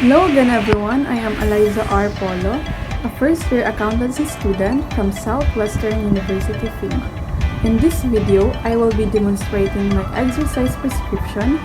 Hello again everyone, I am Allyza Polo, a first-year accountancy student from Southwestern University, FEMA. In this video, I will be demonstrating my exercise prescription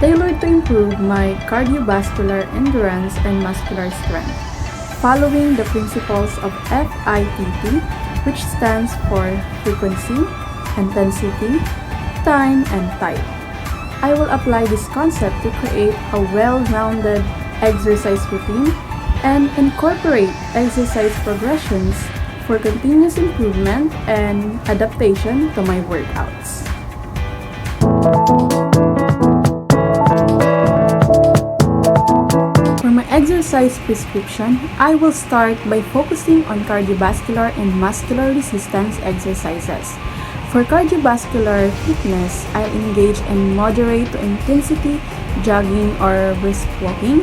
tailored to improve my cardiovascular endurance and muscular strength, following the principles of FITT, which stands for frequency, intensity, time, and type. I will apply this concept to create a well-rounded exercise routine and incorporate exercise progressions for continuous improvement and adaptation to my workouts. For my exercise prescription, I will start by focusing on cardiovascular and muscular resistance exercises. For cardiovascular fitness, I'll engage in moderate to intensity jogging or brisk walking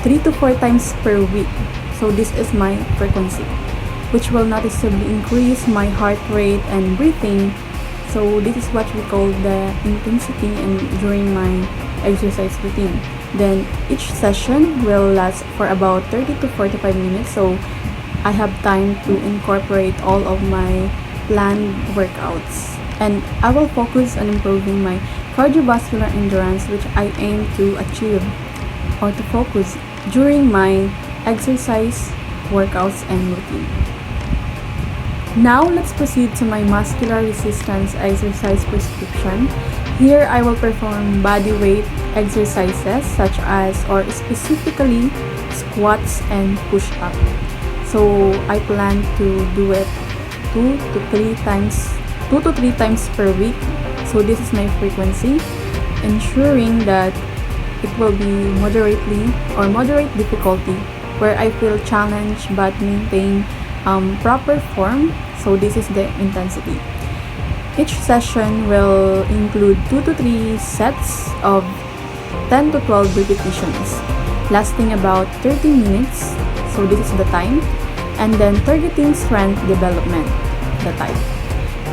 3 to 4 times per week. So this is my frequency, which will noticeably increase my heart rate and breathing. So this is what we call the intensity and during my exercise routine. Then each session will last for about 30 to 45 minutes. So I have time to incorporate all of my planned workouts. And I will focus on improving my cardiovascular endurance, which I aim to achieve or to focus during my exercise, workouts, and routine. Now, let's proceed to my muscular resistance exercise prescription. Here, I will perform body weight exercises such as or specifically squats and push-up. So, I plan to do it 2 to 3 times per week. So, this is my frequency, ensuring that it will be moderate difficulty where I feel challenged but maintain proper form. So this is the intensity. Each session will include 2 to 3 sets of 10 to 12 repetitions lasting about 30 minutes. So this is the time. And then targeting strength development, the type.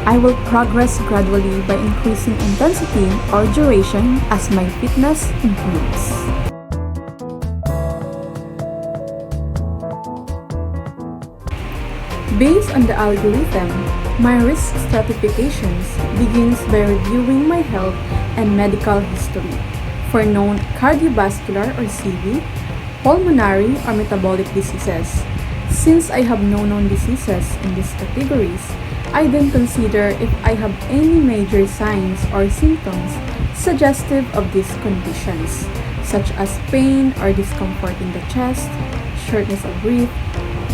I will progress gradually by increasing intensity or duration as my fitness improves. Based on the algorithm, my risk stratifications begins by reviewing my health and medical history for known cardiovascular or CV, pulmonary or metabolic diseases. Since I have no known diseases in these categories, I then consider if I have any major signs or symptoms suggestive of these conditions, such as pain or discomfort in the chest, shortness of breath,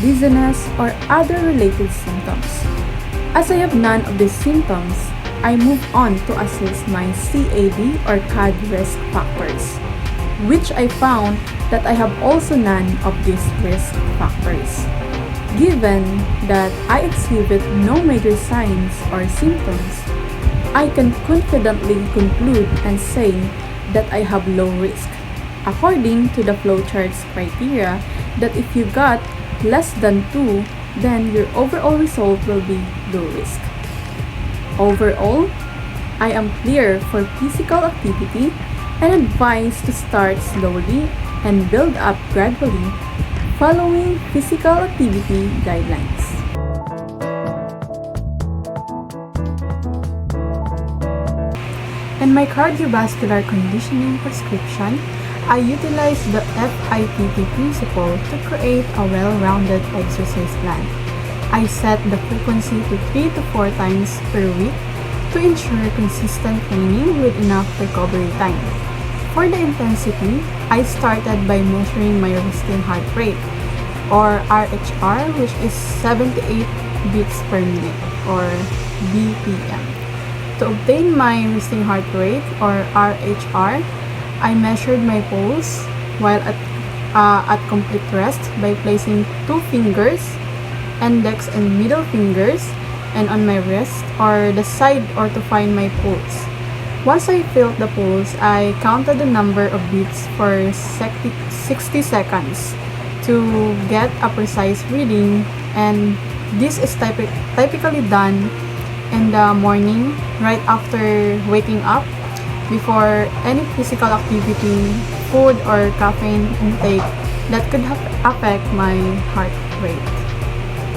dizziness, or other related symptoms. As I have none of these symptoms, I move on to assess my CAD or CAD risk factors, which I found that I have also none of these risk factors. Given that I exhibit no major signs or symptoms, I can confidently conclude and say that I have low risk, according to the flowchart's criteria that if you got less than 2, then your overall result will be low risk. Overall, I am clear for physical activity and advised to start slowly and build up gradually following physical activity guidelines. In my cardiovascular conditioning prescription, I utilize the FITT principle to create a well-rounded exercise plan. I set the frequency to 3 to 4 times per week to ensure consistent training with enough recovery time. For the intensity, I started by measuring my resting heart rate or RHR, which is 78 beats per minute or BPM. To obtain my resting heart rate or RHR, I measured my pulse while at complete rest by placing 2 fingers, index and middle fingers, and on my wrist or the side or to find my pulse. Once I felt the pulse, I counted the number of beats for 60 seconds to get a precise reading, and this is typically done in the morning right after waking up before any physical activity, food, or caffeine intake that could affect my heart rate.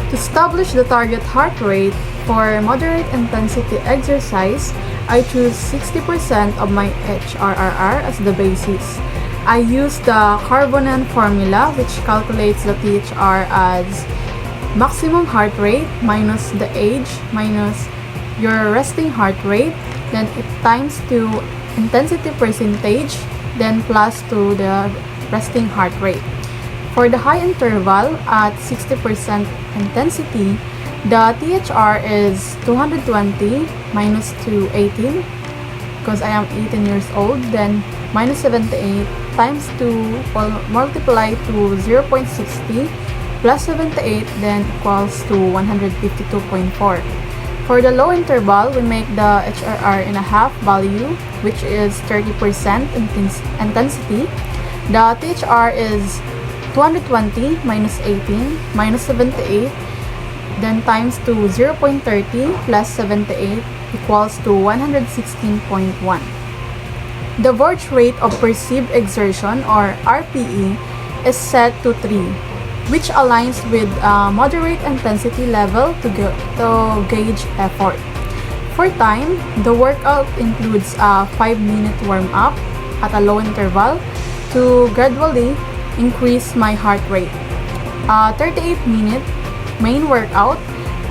To establish the target heart rate for moderate intensity exercise, I choose 60% of my HRRR as the basis. I use the Carbonan formula, which calculates the THR as maximum heart rate minus the age minus your resting heart rate, then it times to intensity percentage, then plus to the resting heart rate. For the high interval at 60% intensity, the THR is 220 minus 218 because I am 18 years old, then minus 78 times 2 multiply to 0.60 plus 78 then equals to 152.4. For the low interval, we make the HRR in a half value, which is 30% intensity. The THR is 220 minus 18 minus 78 then times to 0.30 plus 78 equals to 116.1. The Verge rate of perceived exertion, or RPE, is set to 3, which aligns with a moderate intensity level to gauge effort. For time, the workout includes a 5-minute warm-up at a low interval to gradually increase my heart rate, a 38-minute main workout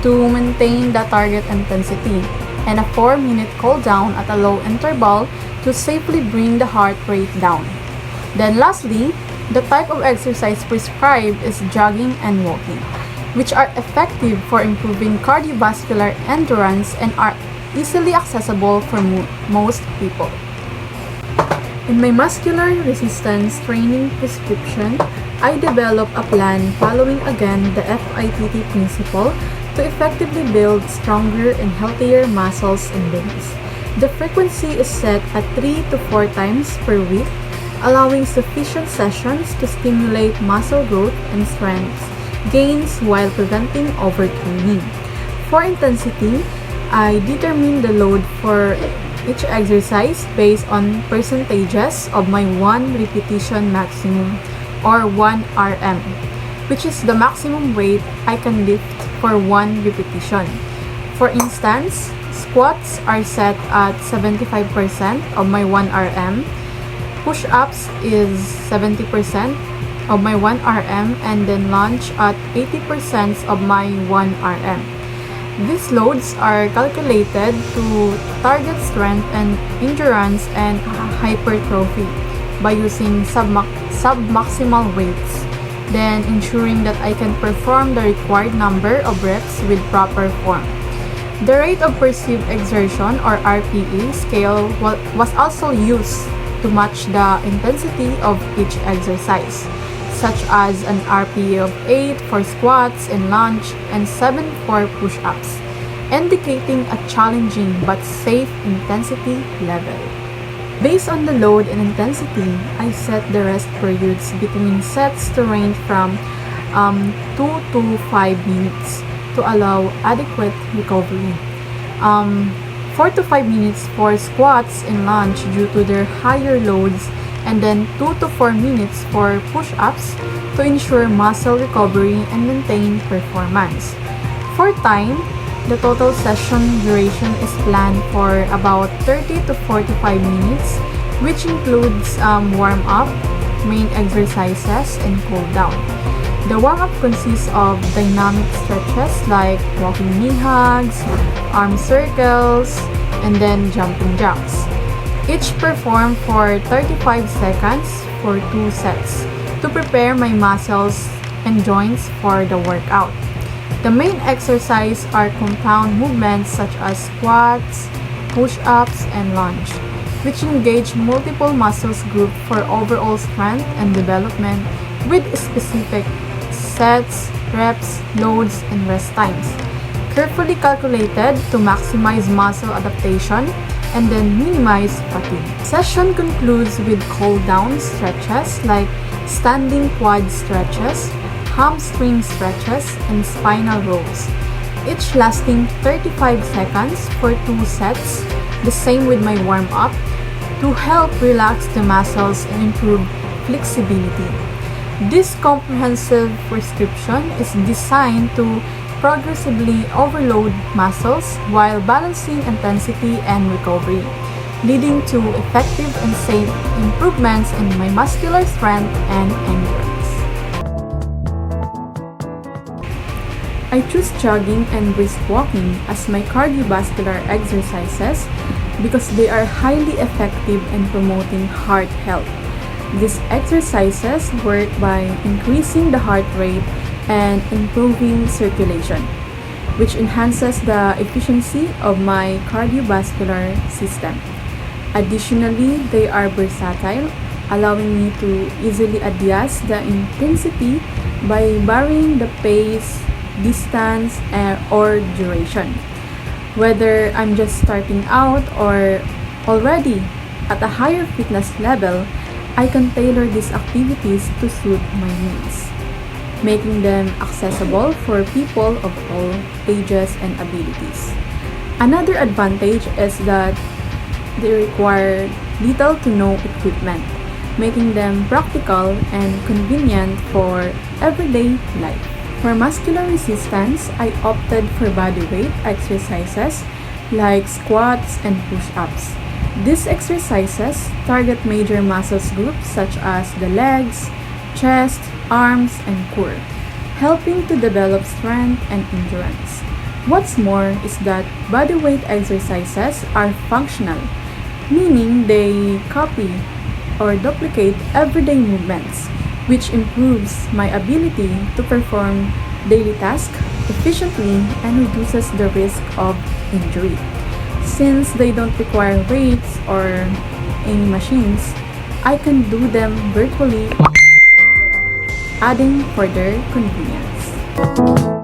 to maintain the target intensity, and a 4-minute cool-down at a low interval to safely bring the heart rate down. Then lastly, the type of exercise prescribed is jogging and walking, which are effective for improving cardiovascular endurance and are easily accessible for most people. In my muscular resistance training prescription, I develop a plan following again the FITT principle to effectively build stronger and healthier muscles and bones. The frequency is set at 3 to 4 times per week, allowing sufficient sessions to stimulate muscle growth and strength gains while preventing overtraining. For intensity, I determine the load for each exercise based on percentages of my 1 repetition maximum, or 1 RM, which is the maximum weight I can lift for 1 repetition. For instance, squats are set at 75% of my 1 RM, push-ups is 70% of my 1 RM, and then lunge at 80% of my 1 RM. These loads are calculated to target strength and endurance and hypertrophy by using sub-maximal weights, then ensuring that I can perform the required number of reps with proper form. The rate of perceived exertion, or RPE scale, was also used to match the intensity of each exercise, such as an RPE of 8 for squats and lunge and 7 for push-ups, indicating a challenging but safe intensity level. Based on the load and intensity, I set the rest periods between sets to range from 2 to 5 minutes to allow adequate recovery. 4 to 5 minutes for squats and lunge due to their higher loads, and then 2 to 4 minutes for push-ups to ensure muscle recovery and maintain performance. For time, the total session duration is planned for about 30 to 45 minutes, which includes warm-up, main exercises, and cool-down. The warm-up consists of dynamic stretches like walking knee hugs, arm circles, and then jumping jacks. Each performed for 35 seconds for 2 sets to prepare my muscles and joints for the workout. The main exercise are compound movements such as squats, push-ups, and lunge, which engage multiple muscles groups for overall strength and development with specific sets, reps, loads, and rest times, carefully calculated to maximize muscle adaptation and then minimize fatigue. Session concludes with cool-down stretches like standing quad stretches, hamstring stretches, and spinal rolls, each lasting 35 seconds for 2 sets, the same with my warm-up, to help relax the muscles and improve flexibility. This comprehensive prescription is designed to progressively overload muscles while balancing intensity and recovery, leading to effective and safe improvements in my muscular strength and endurance. I choose jogging and brisk walking as my cardiovascular exercises because they are highly effective in promoting heart health. These exercises work by increasing the heart rate and improving circulation, which enhances the efficiency of my cardiovascular system. Additionally, they are versatile, allowing me to easily adjust the intensity by varying the pace, distance, or duration. Whether I'm just starting out or already at a higher fitness level, I can tailor these activities to suit my needs, making them accessible for people of all ages and abilities. Another advantage is that they require little to no equipment, making them practical and convenient for everyday life. For muscular resistance, I opted for bodyweight exercises like squats and push-ups. These exercises target major muscle groups such as the legs, chest, arms, and core, helping to develop strength and endurance. What's more is that bodyweight exercises are functional, meaning they copy or duplicate everyday movements, which improves my ability to perform daily tasks efficiently and reduces the risk of injury. Since they don't require weights or any machines, I can do them virtually, adding further convenience.